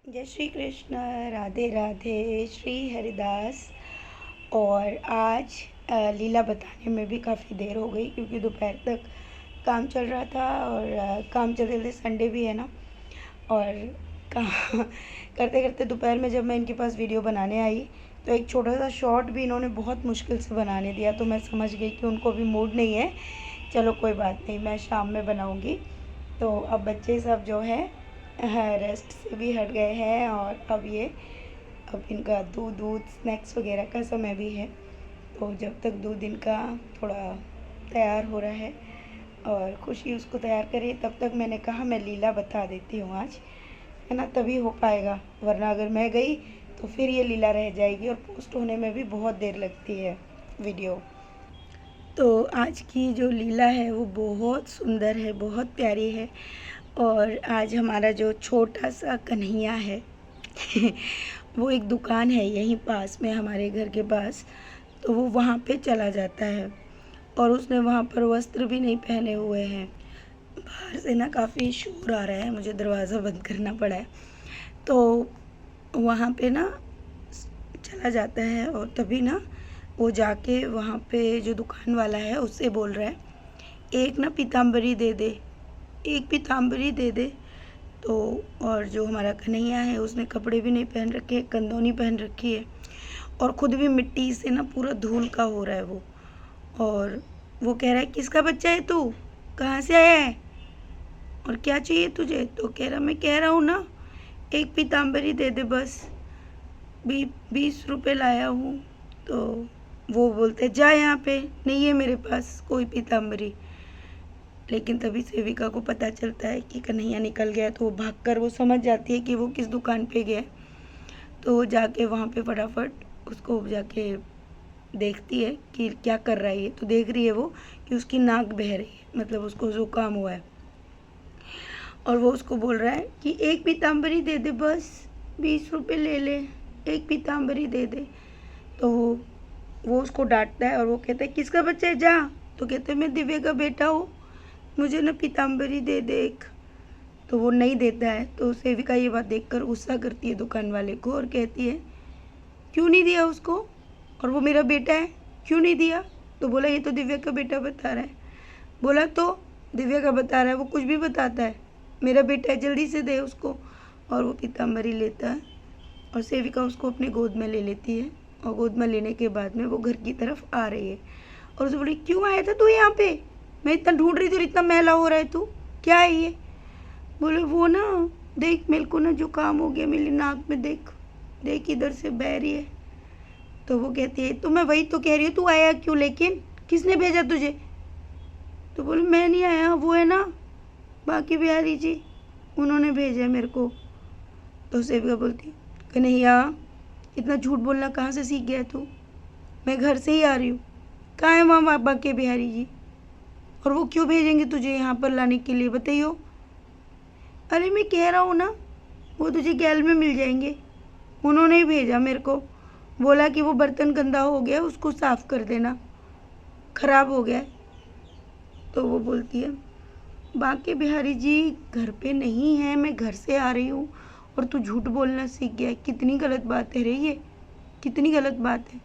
जय श्री कृष्ण। राधे राधे। श्री हरिदास। और आज लीला बताने में भी काफ़ी देर हो गई क्योंकि दोपहर तक काम चल रहा था और काम चलते चलते संडे भी है ना। और काम करते करते दोपहर में जब मैं इनके पास वीडियो बनाने आई तो एक छोटा सा शॉर्ट भी इन्होंने बहुत मुश्किल से बनाने दिया, तो मैं समझ गई कि उनको भी मूड नहीं है। चलो कोई बात नहीं, मैं शाम में बनाऊँगी। तो अब बच्चे सब जो है रेस्ट से भी हट गए हैं और अब इनका दूध स्नैक्स वगैरह का समय भी है। तो जब तक दूध इनका थोड़ा तैयार हो रहा है और खुशी उसको तैयार करे, तब तक मैंने कहा मैं लीला बता देती हूँ आज, है ना, तभी हो पाएगा। वरना अगर मैं गई तो फिर ये लीला रह जाएगी और पोस्ट होने में भी बहुत देर लगती है वीडियो। तो आज की जो लीला है वो बहुत सुंदर है, बहुत प्यारी है। और आज हमारा जो छोटा सा कन्हैया है वो एक दुकान है यहीं पास में हमारे घर के पास, तो वो वहाँ पे चला जाता है और उसने वहाँ पर वस्त्र भी नहीं पहने हुए हैं। बाहर से ना काफ़ी शोर आ रहा है, मुझे दरवाज़ा बंद करना पड़ा है। तो वहाँ पे ना चला जाता है और तभी ना वो जाके वहाँ पे जो दुकान वाला है उससे बोल रहा है, एक ना पीताम्बरी दे दे, एक पीताम्बरी दे दे। तो और जो हमारा कन्हैया है उसने कपड़े भी नहीं पहन रखे, कंदौनी पहन रखी है और ख़ुद भी मिट्टी से ना पूरा धूल का हो रहा है वो। और वो कह रहा है, किसका बच्चा है तू, कहाँ से आया है और क्या चाहिए तुझे? तो कह रहा, मैं कह रहा हूँ ना एक पीताम्बरी दे दे बस, 20 रुपये लाया हूँ। तो वो बोलते, जा यहाँ पे नहीं है मेरे पास कोई पीताम्बरी। लेकिन तभी सेविका को पता चलता है कि कन्हैया निकल गया, तो वो भागकर वो समझ जाती है कि वो किस दुकान पे गया। तो वो जाके वहाँ पे फटाफट उसको जाके देखती है कि क्या कर रहा है ये। तो देख रही है वो कि उसकी नाक बह रही है, मतलब उसको ज़ुकाम हुआ है। और वो उसको बोल रहा है कि एक पीताम्बरी दे दे बस, 20 रुपये ले ले, एक पीताम्बरी दे दे। तो वो उसको डांटता है और वो कहता है, किसका बच्चा है, जा। तो कहते हैं, मैं दिव्या का बेटा हूँ, मुझे ना पीताम्बरी दे दे एक। तो वो नहीं देता है। तो सेविका ये बात देखकर गुस्सा करती है दुकान वाले को और कहती है, क्यों नहीं दिया उसको, और वो मेरा बेटा है, क्यों नहीं दिया? तो बोला, ये तो दिव्या का बेटा बता रहा है। बोला, तो दिव्या का बता रहा है, वो कुछ भी बताता है, मेरा बेटा है, जल्दी से दे उसको। और वो पीताम्बरी लेता है और सेविका उसको अपनी गोद में ले लेती है। और गोद में लेने के बाद में वो घर की तरफ आ रही है और उसे बोली, क्यों आया था तू यहाँ पे, मैं इतना ढूंढ रही थी, इतना मैला हो रहा है तू, क्या है ये? बोले, वो ना देख, मेरे को ना जो काम हो गया मेरी नाक में, देख देख इधर से बह रही है। तो वो कहती है, तो मैं वही तो कह रही हूँ, तू आया क्यों, लेकिन किसने भेजा तुझे? तो बोले, मैं नहीं आया, वो है ना बाकी बिहारी जी, उन्होंने भेजा मेरे को। तो सेविका बोलती, कन्हैया इतना झूठ बोलना कहाँ से सीख गया तू, मैं घर से ही आ रही हूँ, कहाँ है वहाँ बाकी बिहारी जी, और वो क्यों भेजेंगे तुझे यहाँ पर लाने के लिए, बताइयो? अरे मैं कह रहा हूँ ना, वो तुझे गैल में मिल जाएंगे, उन्होंने ही भेजा मेरे को, बोला कि वो बर्तन गंदा हो गया उसको साफ़ कर देना, ख़राब हो गया। तो वो बोलती है, बाकी बिहारी जी घर पे नहीं है, मैं घर से आ रही हूँ और तू झूठ बोलना सीख गया है, कितनी गलत बात है रे ये, कितनी गलत बात है।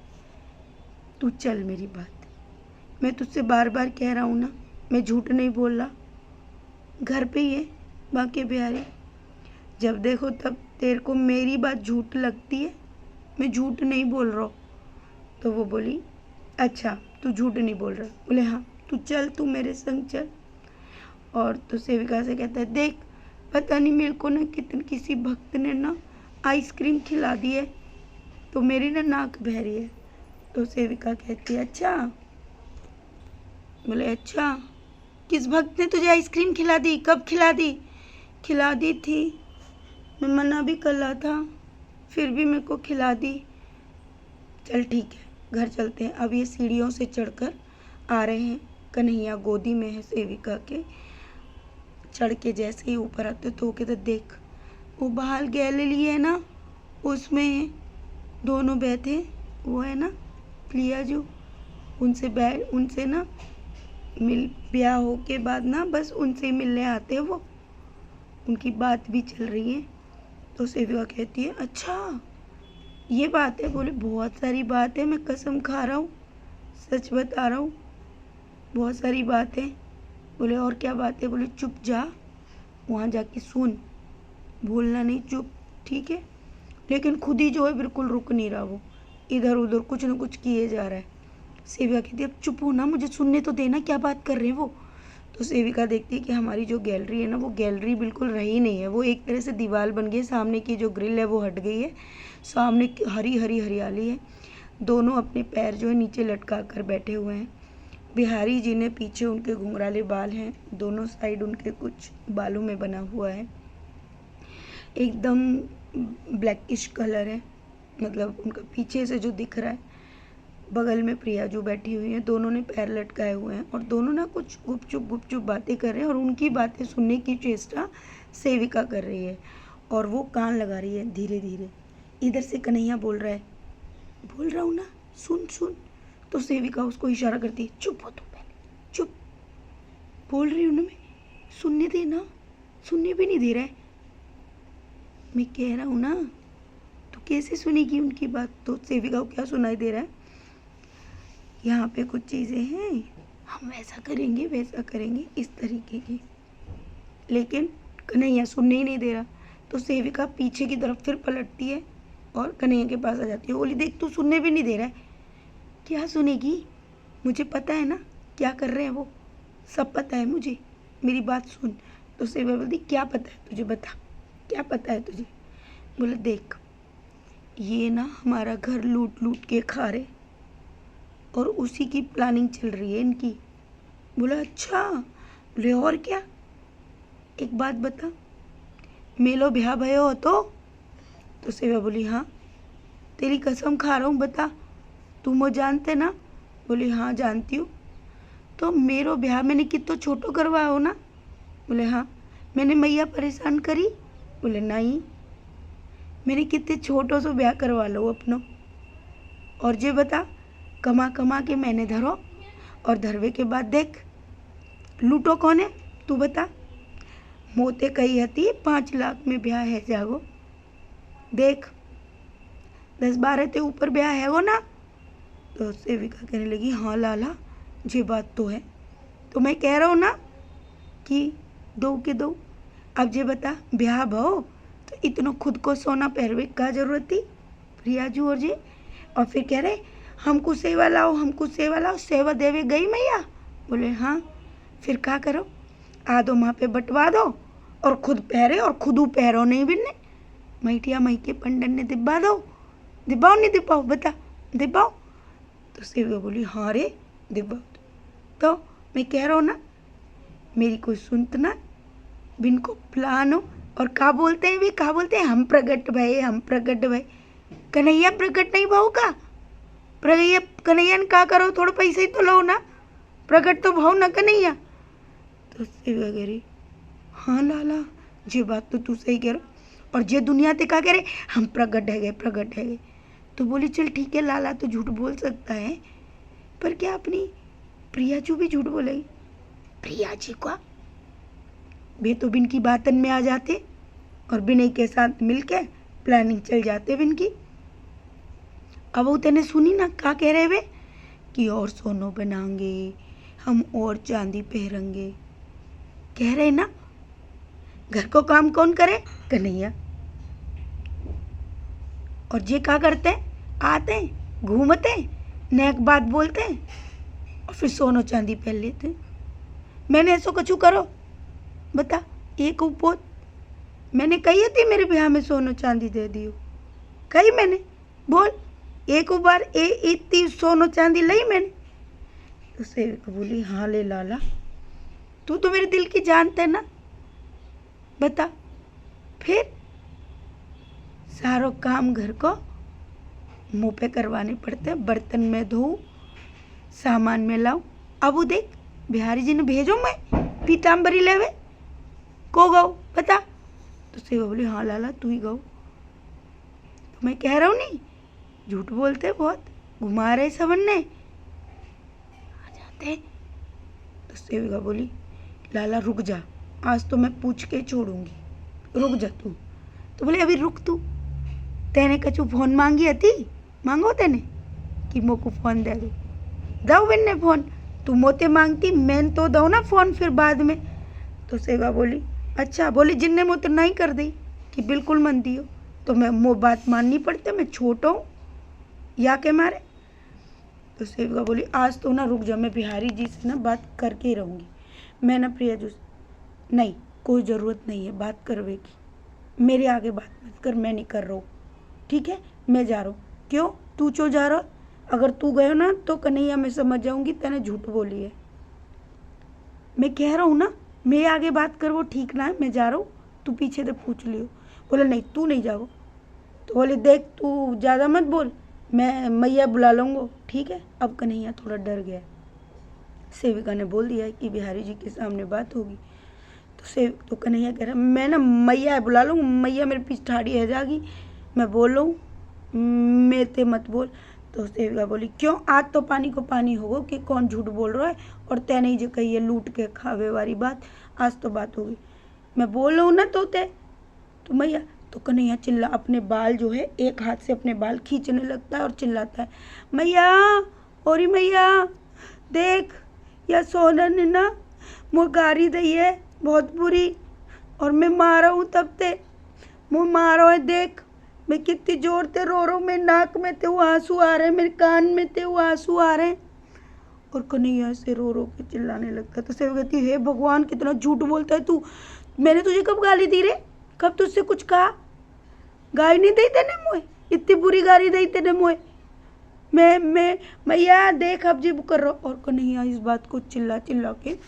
तू चल मेरी बात, मैं तुझसे बार बार कह रहा हूँ ना, मैं झूठ नहीं बोल रहा, घर पे ही है बाकी बिहारी, जब देखो तब तेरे को मेरी बात झूठ लगती है, मैं झूठ नहीं बोल रहा हूँ। तो वो बोली, अच्छा तू झूठ नहीं बोल रहा? बोले, हाँ तू चल, तू मेरे संग चल। और तो सेविका से कहता है, देख पता नहीं मेरे को ना किसी भक्त ने ना आइसक्रीम खिला दी है, तो मेरी ना नाक बह रही है। तो सेविका कहती है, अच्छा। बोले, अच्छा किस भक्त ने तुझे आइसक्रीम खिला दी, कब खिला दी? खिला दी थी, मैं मना भी कर रहा था, फिर भी मेरे को खिला दी। चल ठीक है, घर चलते हैं। अब ये सीढ़ियों से चढ़कर आ रहे हैं, कन्हैया गोदी में है सेविका के। चढ़ के जैसे ही ऊपर आते तो कहते, देख वो बाहर गैलरी है ना, उसमें दोनों बैठे, वो है ना प्रिया जो, उनसे ना मिल, ब्याह हो के बाद ना बस उनसे मिलने आते हैं वो, उनकी बात भी चल रही है। तो सेविका कहती है अच्छा ये बात है। बोले बहुत सारी बात है, मैं कसम खा रहा हूँ, सच बता रहा हूँ, बहुत सारी बात है। बोले और क्या बात है? बोले चुप जा, वहाँ जाके सुन, भूलना नहीं, चुप, ठीक है। लेकिन खुद ही जो है बिल्कुल रुक नहीं रहा, वो इधर उधर कुछ ना कुछ किए जा रहा है। सेविका कहती है अब चुप हो ना, मुझे सुनने तो देना, क्या बात कर रहे हैं वो। तो सेविका देखती है कि हमारी जो गैलरी है ना, वो गैलरी बिल्कुल रही नहीं है, वो एक तरह से दीवार बन गई है, सामने की जो ग्रिल है वो हट गई है, सामने हरी हरी हरियाली है। दोनों अपने पैर जो है नीचे लटका कर बैठे हुए हैं। बिहारी जी ने पीछे उनके घुंघराले बाल हैं, दोनों साइड उनके कुछ बालों में बना हुआ है, एकदम ब्लैकिश कलर है, मतलब उनका पीछे से जो दिख रहा है। बगल में प्रिया जो बैठी हुई है, दोनों ने पैर लटकाए हुए हैं और दोनों ना कुछ गुपचुप बातें कर रहे हैं और उनकी बातें सुनने की चेष्टा सेविका कर रही है और वो कान लगा रही है धीरे धीरे। इधर से कन्हैया बोल रहा है, बोल रहा हूँ ना, सुन सुन। तो सेविका उसको इशारा करती है, चुप हो तू पहले, चुप, बोल रही हूँ ना मैं, सुनने दे ना, सुनने भी नहीं दे रहा है। मैं कह रहा हूँ ना, तो कैसे सुनेगी उनकी बात? तो सेविका को क्या सुनाई दे रहा है, यहाँ पे कुछ चीज़ें हैं, हम वैसा करेंगे वैसा करेंगे, इस तरीके की। लेकिन कन्हैया सुनने ही नहीं दे रहा। तो सेविका पीछे की तरफ फिर पलटती है और कन्हैया के पास आ जाती है। बोली देख, तू सुनने भी नहीं दे रहा है, क्या सुनेगी? मुझे पता है ना क्या कर रहे हैं वो, सब पता है मुझे, मेरी बात सुन। तो सेविका बोलती क्या पता है तुझे, बता क्या पता है तुझे? बोले देख, ये ना हमारा घर लूट लूट के खा रहे और उसी की प्लानिंग चल रही है इनकी। बोला अच्छा। बोले और क्या? एक बात बता, मेलो ब्याह भयो हो तो सेवा बोली हाँ। तेरी कसम खा रहा हूँ, बता, तुम वो जानते ना? बोली हाँ जानती हूँ। तो मेरो ब्याह मैंने कितो छोटो करवाया हो ना? बोले हाँ। मैंने मैया परेशान करी? बोले नहीं, मैंने कितने छोटो सो ब्याह करवा लो अपनो। और जे बता, कमा कमा के मैंने धरो और धरवे के बाद देख लूटो कौन है, तू बता। मोते कही हती 5 लाख में ब्याह है जागो, देख 10-12 ते ऊपर ब्याह है वो ना। तो सेविका कहने लगी हाँ लाला, ये बात तो है, तो मैं कह रहा हूँ ना कि दो के दो। अब जे बता, ब्याह भो तो इतना खुद को सोना पहरवे का जरूरत थी प्रियाजू और जे? और फिर कह रहे हमको सेवा लाओ, हमको सेवा लाओ, सेवा देवे गई मैया? बोले हाँ। फिर क्या करो, आधो वहाँ पे बंटवा दो और खुद पहरे और खुद पहरो नहीं बिन्ने, मैटिया मई के पंडन ने दिब्बा दो, दिब्बाओ नहीं दिब्बाओ, बता दिब्बाओ। तो सेविका बोली हाँ रे दिब्बाओ। तो मैं कह रहा हूँ ना, मेरी कोई सुनत ना, बिन को प्लान हो। और क्या बोलते हैं वे, क्या बोलते हैं, हम प्रगट भय, हम प्रगट भय। कन्हैया प्रगट नहीं भाऊ का? प्रगैया कन्हैया ने क्या करो, थोड़ा पैसे ही तो लो ना, प्रगट तो भाव ना कन्हैया। तो सेविका कह रही हाँ लाला, ये बात तो तू सही कह रहा, और ये दुनिया ते क्या कह रहे हम प्रगट है गए, प्रगट है गए। तो बोली चल ठीक है लाला तो झूठ बोल सकता है, पर क्या अपनी प्रिया जी भी झूठ बोलेगी? प्रिया जी का वे तो बिन की बातन में आ जाते और बिनई के साथ मिलके प्लानिंग चल जाते बिन की। अब वो तेने सुनी ना क्या कह रहे वे कि और सोनो बनाएंगे हम और चांदी पहरेंगे, कह रहे ना। घर को काम कौन करे? कन्हैया। और ये क्या करते हैं, आते हैं घूमते हैं, नेक बात बोलते हैं और फिर सोनो चांदी पहन लेते हैं। मैंने ऐसा कछु करो, बता एक उपोत मैंने कही थी मेरे ब्याह में सोनो चांदी दे दियो, कही मैंने? बोल एक बार इतनी सोनो चांदी ली मैंने? तो सेविका बोली हाँ ले लाला, तू तो मेरे दिल की जानता है ना, बता। फिर सारो काम घर को मुँह पे करवाने पड़ते, बर्तन में धो, सामान में लाऊं। अब वो देख बिहारी जी ने भेजो मैं पीताम्बरी लेवे, को गौ बता? तो सेवा बोली हाँ लाला तू ही गौ। तो मैं कह रहा हूँ नहीं, झूठ बोलते बहुत, घुमा रहे सबन ने आ जाते। तो सेविका बोली लाला रुक जा, आज तो मैं पूछ के छोड़ूंगी, रुक जा तू। तो बोले अभी रुक तू, तेने कछु फोन मांगी हती, मांगो तेने कि मोको फोन दे दो, दो मैंने फोन, तू मोते मांगती मैं तो दो ना फोन फिर बाद में। तो सेवा बोली अच्छा, बोली जिनने मोते नहीं कर दी कि बिल्कुल मन दियो, तो मैं वो बात माननी पड़ती, मैं छोटा हूँ या के मारे। तो सेविका बोली आज तो ना रुक जा, मैं बिहारी जी से ना बात करके ही रहूँगी। मैं ना प्रिया जी नहीं, कोई ज़रूरत नहीं है बात करवे की, मेरे आगे बात मत कर, मैं नहीं कर रहा हूँ, ठीक है मैं जा रहा हूँ। क्यों तू क्यों जा रहा? अगर तू गयो ना तो कन्हैया मैं समझ जाऊँगी तेने झूठ बोली है। मैं कह रहा हूँ ना मेरे आगे बात कर, वो ठीक ना है, मैं जा रहा हूँ, तू पीछे से पूछ लियो। बोले नहीं तू नहीं जाओ। तो बोले देख तू ज़्यादा मत बोल, मैं मैया बुला लूँगा, ठीक है। अब कन्हैया थोड़ा डर गया। सेविका ने बोल दिया कि बिहारी जी के सामने बात होगी। तो कन्हैया कह रहा मैं ना मैया बुला लूँगा, मैया मेरे पीछे ठाड़ी है जागी, मैं बोल रहा हूँ मेरे मत बोल। तो सेविका बोली क्यों, आज तो पानी को पानी होगो कि कौन झूठ बोल रहा है, और तैने ही जो कही है लूट के खावे वाली बात, आज तो बात होगी। मैं बोल रहा हूँ ना तो मैया। तो कन्हैया चिल्ला अपने बाल जो है एक हाथ से अपने बाल खींचने लगता है और चिल्लाता है मैया, और मैया देख या सोना ने ना मुँह गारी दी है बहुत बुरी, और मैं मारा हूँ तब ते मुँह मारो है, देख मैं कितनी जोर से रो रहा हूँ, मेरे नाक में ते आंसू आ रहे हैं, मेरे कान में ते आंसू आ रहे हैं। और कन्हैया से रो रो के चिल्लाने लगता है। तो सेविका कहती है हे भगवान कितना झूठ बोलता है तू, मैंने तुझे कब गाली दी रे, कब तुझसे कुछ कहा, गाली नहीं दी तेने मुँह, इतनी बुरी गाली दी तेने मुँह, मैं मैया देख अब जिब कर रहा हूँ। और कन्हैया इस बात को चिल्ला चिल्ला के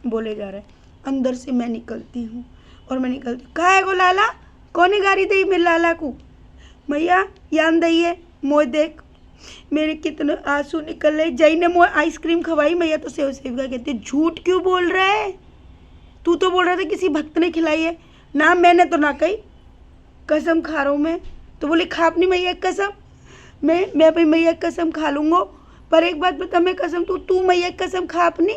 बोले जा रहा है। अंदर से मैं निकलती हूँ और मैं निकलती, कहा है गो लाला, कौन गाड़ी दी मेरे लाला को, मैया यान दइए मोए देख मेरे कितने आंसू निकल रहे, जई ने मोए आइसक्रीम खवाई। मैया तो सेविका कहती झूठ क्यों बोल रहा है, तू तो बोल रहा था किसी भक्त ने खिलाई है ना, मैंने तो ना कही, कसम खा रहा हूँ मैं। तो बोली खा अपनी मैया कसम, मैं अपनी मैया कसम खा लूँगा, पर एक बात बता मैं कसम तू मैया कसम खा अपनी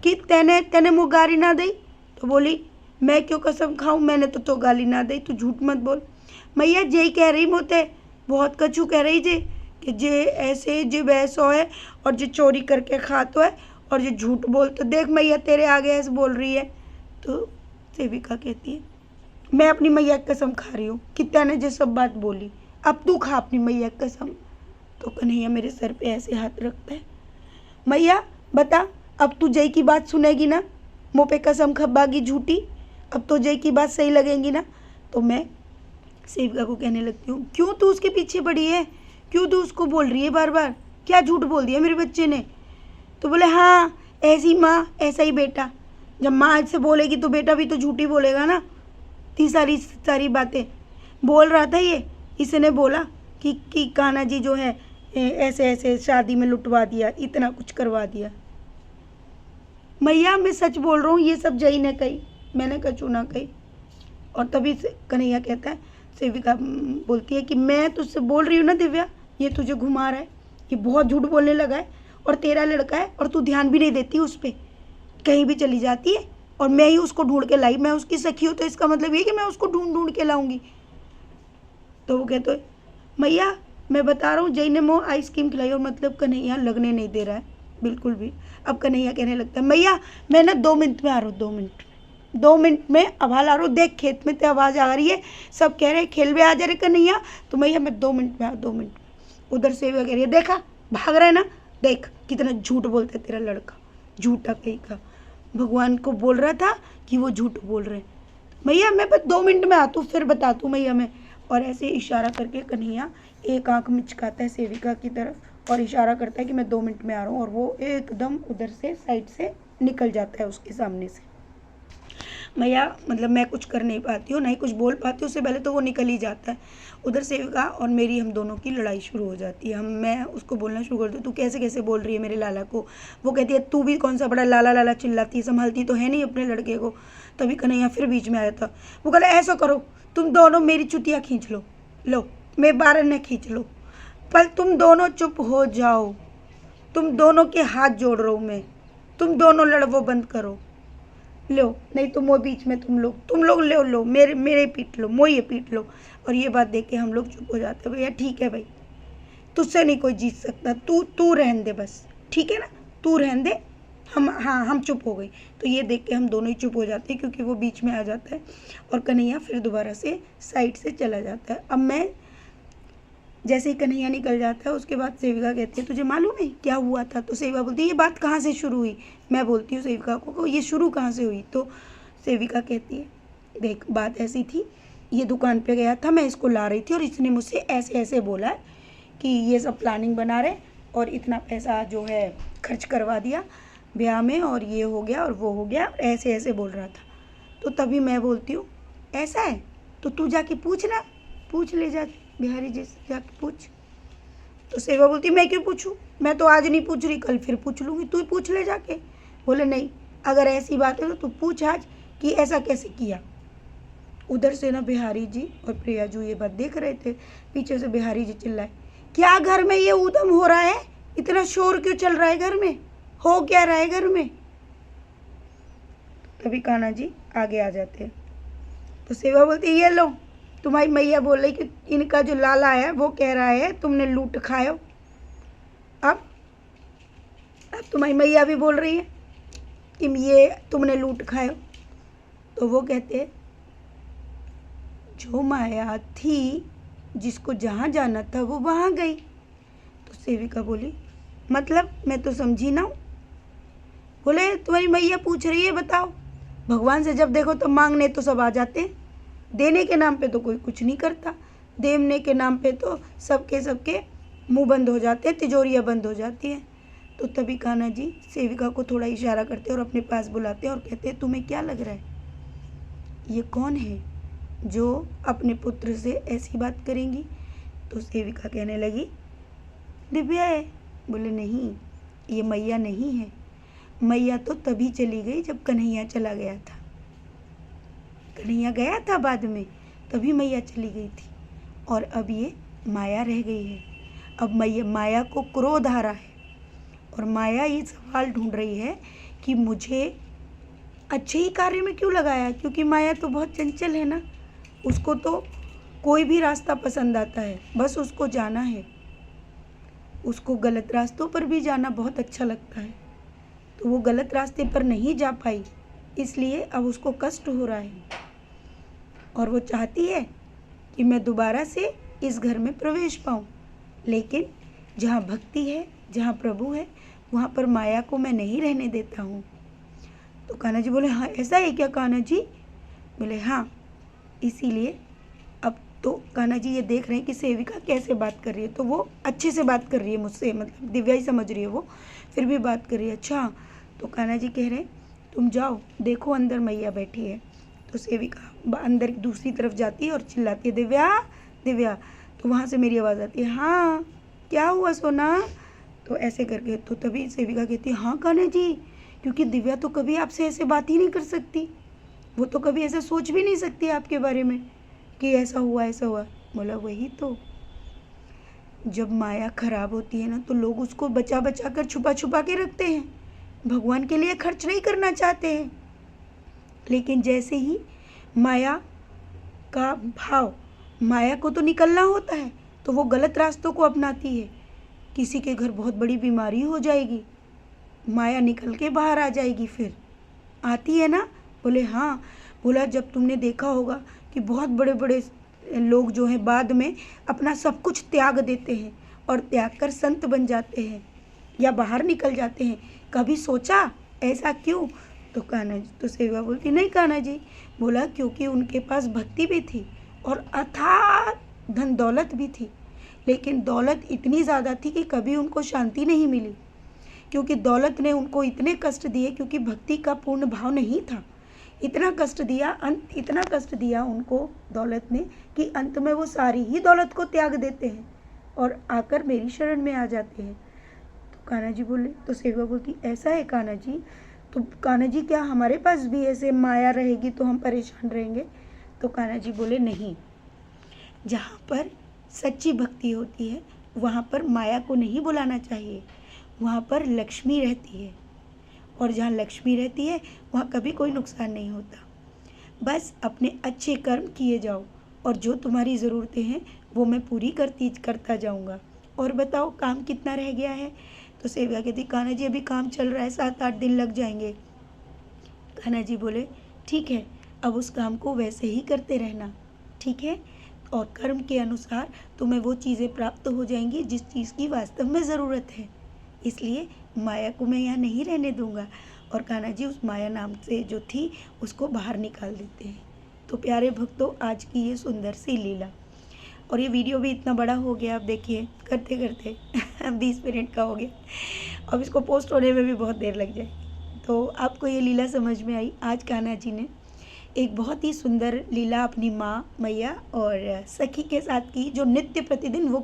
कि तेने मुँह गाली ना दी। तो बोली मैं क्यों कसम खाऊं, मैंने तो गाली ना दी, तू झूठ मत बोल। मैया जे कह रही मोते बहुत कछु कह रही जे कि जे ऐसे जे वैसो है और जो चोरी करके खातो है और जो झूठ बोल, तो देख मैया तेरे आगे ऐसे बोल रही है। तो सेविका कहती है मैं अपनी मैया की कसम खा रही हूँ कि तेने जो सब बात बोली, अब तू खा अपनी मैया की कसम। तो कन्हैया मेरे सर पे ऐसे हाथ रखता है, मैया बता अब तू जय की बात सुनेगी ना, मुँह पे कसम खब्बागी झूठी, अब तो जय की बात सही लगेगी ना। तो मैं सेविका को कहने लगती हूँ क्यों तू उसके पीछे पड़ी है, क्यों तू उसको बोल रही है बार बार, क्या झूठ बोल दिया मेरे बच्चे ने। तो बोले हाँ ऐसी माँ ऐसा ही बेटा, जब माँ से बोलेगी तो बेटा भी तो झूठी बोलेगा ना। इतनी सारी बातें बोल रहा था ये, इसने बोला कि कान्हा जी जो है ऐसे ऐसे शादी में लुटवा दिया, इतना कुछ करवा दिया। मैया मैं सच बोल रहा हूँ, ये सब जई ने कही, मैंने कछु ना कही। और तभी से कन्हैया कहता है, सेविका बोलती है कि मैं तुझसे बोल रही हूँ ना दिव्या, ये तुझे घुमा रहा है, ये बहुत झूठ बोलने लगा है, और तेरा लड़का है और तू ध्यान भी नहीं देती उस पर, कहीं भी चली जाती है, और मैं ही उसको ढूंढ के लाई, मैं उसकी सखी हूँ तो इसका मतलब ये कि मैं उसको ढूंढ के लाऊंगी। तो वो कहते मैया मैं बता रहा हूँ जय ने मोह आइसक्रीम खिलाई, और मतलब कन्हैया लगने नहीं दे रहा है बिल्कुल भी। अब कन्हैया कहने लगता है मैया मैं ना 2 मिनट में आ रहा हूँ, 2 मिनट में आवाज़ आ रहा हूँ, देख खेत में तो आवाज़ आ रही है, सब कह रहे हैं खेल भी आ जा रहे कन्हैया। तो मैया मैं 2 मिनट में 2 मिनट में। उधर से कह रही है देखा भाग रहा है ना, देख कितना झूठ बोलता है तेरा लड़का, झूठा कहीं का, भगवान को बोल रहा था कि वो झूठ बोल रहे हैं। मैया मैं बस 2 मिनट में आती हूँ फिर बताती हूँ मैया मैं। और ऐसे इशारा करके कन्हैया एक आंख मिचकाता है सेविका की तरफ और इशारा करता है कि मैं 2 मिनट में आ रहा हूँ, और वो एकदम उधर से साइड से निकल जाता है उसके सामने से। मैया मतलब मैं कुछ कर नहीं पाती हूँ, नहीं कुछ बोल पाती हूँ, उससे पहले तो वो निकल ही जाता है। उधर सेविका और मेरी हम दोनों की लड़ाई शुरू हो जाती है। मैं उसको बोलना शुरू करती हूँ तू कैसे कैसे बोल रही है मेरे लाला को। वो कहती है तू भी कौन सा बड़ा लाला लाला चिल्लाती है, संभालती तो है नहीं अपने लड़के को। तभी कन्हैया फिर बीच में आया था, वो कहला ऐसा करो तुम दोनों मेरी चुटिया खींच लो मैं बारह ने खींच लो, पर तुम दोनों चुप हो जाओ, तुम दोनों के हाथ जोड़ रहा हूँ मैं, तुम दोनों लड़वो बंद करो। लो नहीं तो मोए बीच में तुम लोग लो मेरे पीट लो, मोए पीट लो। और ये बात देख के हम लोग चुप हो जाते हैं। भैया ठीक है भाई, तुझसे नहीं कोई जीत सकता, तू रहन दे बस, ठीक है ना, तू रहन दे। हम चुप हो गई। तो ये देख के हम दोनों ही चुप हो जाते हैं, क्योंकि वो बीच में आ जाता है और कन्हैया फिर दोबारा से साइड से चला जाता है। अब मैं जैसे ही कन्हैया निकल जाता है, उसके बाद सेविका कहती है तुझे मालूम है क्या हुआ था? तो सेविका बोलती है ये बात कहाँ से शुरू हुई? मैं बोलती हूँ सेविका को ये शुरू कहाँ से हुई? तो सेविका कहती है देख बात ऐसी थी, ये दुकान पे गया था, मैं इसको ला रही थी और इसने मुझसे ऐसे ऐसे बोला है कि ये सब प्लानिंग बना रहे और इतना पैसा जो है खर्च करवा दिया ब्याह में, और ये हो गया और वो हो गया, ऐसे ऐसे बोल रहा था। तो तभी मैं बोलती हूँ ऐसा है तो तू जाके पूछ ना, पूछ ले जा बिहारी जी से जाके पूछ। तो सेवा बोलती मैं क्यों पूछूं, मैं तो आज नहीं पूछ रही, कल फिर पूछ लूँगी, तू ही पूछ ले जाके। बोले नहीं, अगर ऐसी बात है तो तू पूछ आज कि ऐसा कैसे किया। उधर से ना बिहारी जी और प्रियाजू ये बात देख रहे थे। पीछे से बिहारी जी चिल्लाए क्या घर में ये ऊधम हो रहा है, इतना शोर क्यों चल रहा है घर में, हो क्या रहा है घर में? तभी कान्हा जी आगे आ जाते हैं। तो सेवा बोलती ये लो, तुम्हारी मैया बोल रही कि इनका जो लाला है वो कह रहा है तुमने लूट खायो। अब तुम्हारी मैया भी बोल रही है कि ये तुमने लूट खायो। तो वो कहते जो माया थी, जिसको जहाँ जाना था वो वहाँ गई। तो सेविका बोली मतलब मैं तो समझी ना हूँ। बोले तुम्हारी मैया पूछ रही है बताओ, भगवान से जब देखो तो मांगने तो सब आ जाते हैं, देने के नाम पे तो कोई कुछ नहीं करता, देने के नाम पे तो सबके मुंह बंद हो जाते हैं, तिजोरियाँ बंद हो जाती हैं। तो तभी कान्हा जी सेविका को थोड़ा इशारा करते और अपने पास बुलाते और कहते तुम्हें क्या लग रहा है, ये कौन है जो अपने पुत्र से ऐसी बात करेंगी? तो सेविका कहने लगी दिव्या है। बोले नहीं, ये मैया नहीं है, मैया तो तभी चली गई जब कन्हैया चला गया था, कन्हैया गया था बाद में, तभी मैया चली गई थी, और अब ये माया रह गई है। अब माया को क्रोध आ रहा है और माया ये सवाल ढूंढ रही है कि मुझे अच्छे ही कार्य में क्यों लगाया, क्योंकि माया तो बहुत चंचल है ना, उसको तो कोई भी रास्ता पसंद आता है, बस उसको जाना है, उसको गलत रास्तों पर भी जाना बहुत अच्छा लगता है। तो वो गलत रास्ते पर नहीं जा पाई, इसलिए अब उसको कष्ट हो रहा है और वो चाहती है कि मैं दोबारा से इस घर में प्रवेश पाऊँ, लेकिन जहाँ भक्ति है, जहाँ प्रभु है, वहाँ पर माया को मैं नहीं रहने देता हूँ। तो कान्हा जी बोले हाँ ऐसा है क्या कान्हा जी? बोले हाँ, इसीलिए अब तो कान्हा जी ये देख रहे हैं कि सेविका कैसे बात कर रही है, तो वो अच्छे से बात कर रही है मुझसे, मतलब दिव्या ही समझ रही है वो, फिर भी बात कर रही है। अच्छा, तो कान्हा जी कह रहे हैं तुम जाओ देखो अंदर मैया बैठी है। तो सेविका अंदर दूसरी तरफ जाती है और चिल्लाती है दिव्या दिव्या। तो वहाँ से मेरी आवाज़ आती है हाँ क्या हुआ सोना? तो ऐसे करके तो तभी सेविका कहती है हाँ कान्हा जी, क्योंकि दिव्या तो कभी आपसे ऐसे बात ही नहीं कर सकती, वो तो कभी ऐसा सोच भी नहीं सकती आपके बारे में कि ऐसा हुआ ऐसा हुआ। बोला वही तो, जब माया खराब होती है ना तो लोग उसको बचा बचा कर छुपा छुपा के रखते हैं, भगवान के लिए खर्च नहीं करना चाहते हैं। लेकिन जैसे ही माया का भाव, माया को तो निकलना होता है तो वो गलत रास्तों को अपनाती है। किसी के घर बहुत बड़ी बीमारी हो जाएगी, माया निकल के बाहर आ जाएगी, फिर आती है ना। बोले हाँ। बोला जब तुमने देखा होगा कि बहुत बड़े बड़े लोग जो हैं बाद में अपना सब कुछ त्याग देते हैं और त्याग कर संत बन जाते हैं या बाहर निकल जाते हैं, कभी सोचा ऐसा क्यों? तो कान्हा जी तो सेवा बोलती नहीं कान्हा जी। बोला क्योंकि उनके पास भक्ति भी थी और अथाह धन दौलत भी थी, लेकिन दौलत इतनी ज़्यादा थी कि कभी उनको शांति नहीं मिली, क्योंकि दौलत ने उनको इतने कष्ट दिए, क्योंकि भक्ति का पूर्ण भाव नहीं था। इतना कष्ट दिया, इतना कष्ट दिया उनको दौलत ने कि अंत में वो सारी ही दौलत को त्याग देते हैं और आकर मेरी शरण में आ जाते हैं। तो कान्हा जी बोले, तो सेवा बोलती ऐसा है कान्हा जी? तो कान्हा जी क्या हमारे पास भी ऐसे माया रहेगी तो हम परेशान रहेंगे? तो कान्हा जी बोले नहीं, जहाँ पर सच्ची भक्ति होती है वहाँ पर माया को नहीं बुलाना चाहिए, वहाँ पर लक्ष्मी रहती है और जहाँ लक्ष्मी रहती है वहाँ कभी कोई नुकसान नहीं होता। बस अपने अच्छे कर्म किए जाओ और जो तुम्हारी ज़रूरतें हैं वो मैं पूरी करता जाऊँगा। और बताओ काम कितना रह गया है? तो सेविका कहती, कान्हा जी अभी काम चल रहा है, 7-8 दिन लग जाएंगे। कान्हा जी बोले, ठीक है, अब उस काम को वैसे ही करते रहना, ठीक है, और कर्म के अनुसार तुम्हें वो चीज़ें प्राप्त हो जाएंगी जिस चीज़ की वास्तव में ज़रूरत है। इसलिए माया को मैं यहाँ नहीं रहने दूंगा। और कान्हा जी उस माया नाम से जो थी उसको बाहर निकाल देते हैं। तो प्यारे भक्तों, आज की ये सुंदर सी लीला, और ये वीडियो भी इतना बड़ा हो गया, आप देखिए करते करते 20 मिनट का हो गया। अब इसको पोस्ट होने में भी बहुत देर लग जाएगी। तो आपको ये लीला समझ में आई? आज कान्हा जी ने एक बहुत ही सुंदर लीला अपनी माँ, मैया और सखी के साथ की, जो नित्य प्रतिदिन वो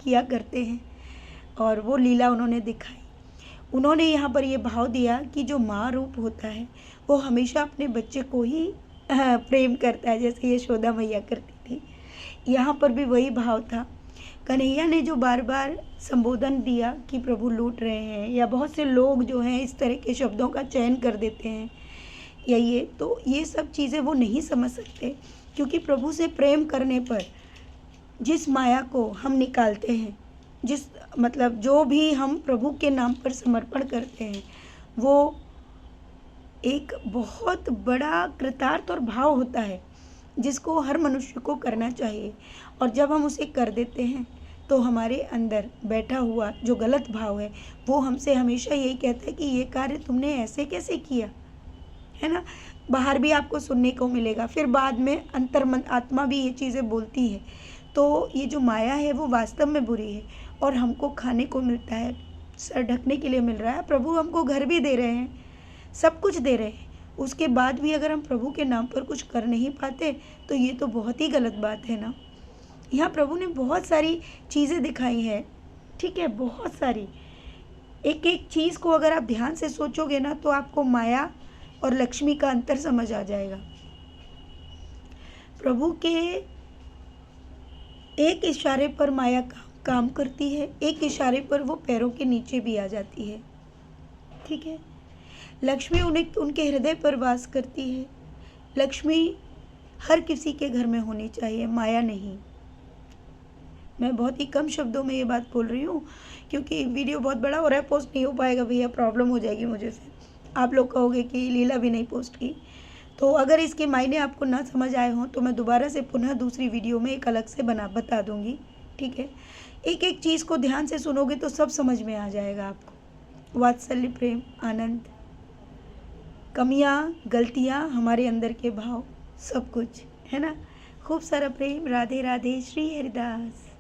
किया करते हैं, और वो लीला उन्होंने दिखाई। उन्होंने यहाँ पर ये भाव दिया कि जो माँ रूप होता है वो हमेशा अपने बच्चे को ही प्रेम करता है, जैसे यशोदा मैया करती थी। यहाँ पर भी वही भाव था। कन्हैया ने जो बार बार संबोधन दिया कि प्रभु लूट रहे हैं, या बहुत से लोग जो हैं इस तरह के शब्दों का चयन कर देते हैं, या ये सब चीज़ें वो नहीं समझ सकते, क्योंकि प्रभु से प्रेम करने पर जिस माया को हम निकालते हैं, जो भी हम प्रभु के नाम पर समर्पण करते हैं, वो एक बहुत बड़ा कृतार्थ और भाव होता है जिसको हर मनुष्य को करना चाहिए। और जब हम उसे कर देते हैं तो हमारे अंदर बैठा हुआ जो गलत भाव है वो हमसे हमेशा यही कहता है कि ये कार्य तुमने ऐसे कैसे किया, है ना। बाहर भी आपको सुनने को मिलेगा, फिर बाद में अंतर्मन आत्मा भी ये चीज़ें बोलती है। तो ये जो माया है वो वास्तव में बुरी है, और हमको खाने को मिलता है, सर ढकने के लिए मिल रहा है, प्रभु हमको घर भी दे रहे हैं, सब कुछ दे रहे हैं, उसके बाद भी अगर हम प्रभु के नाम पर कुछ कर नहीं पाते तो ये तो बहुत ही गलत बात है ना। यहाँ प्रभु ने बहुत सारी चीज़ें दिखाई हैं, ठीक है, बहुत सारी। एक एक चीज़ को अगर आप ध्यान से सोचोगे ना तो आपको माया और लक्ष्मी का अंतर समझ आ जाएगा। प्रभु के एक इशारे पर माया काम करती है, एक इशारे पर वो पैरों के नीचे भी आ जाती है, ठीक है। लक्ष्मी उनके हृदय पर वास करती है। लक्ष्मी हर किसी के घर में होनी चाहिए, माया नहीं। मैं बहुत ही कम शब्दों में ये बात बोल रही हूँ क्योंकि वीडियो बहुत बड़ा हो रहा है, पोस्ट नहीं हो पाएगा भैया, प्रॉब्लम हो जाएगी मुझे, फिर आप लोग कहोगे कि लीला भी नहीं पोस्ट की। तो अगर इसके मायने आपको ना समझ आए हों तो मैं दोबारा से पुनः दूसरी वीडियो में एक अलग से बता दूँगी, ठीक है। एक एक चीज़ को ध्यान से सुनोगे तो सब समझ में आ जाएगा आपको। वात्सल्य, प्रेम, आनंद, कमियाँ, गलतियाँ, हमारे अंदर के भाव, सब कुछ, है ना। खूब सारा प्रेम। राधे राधे। श्री हरिदास।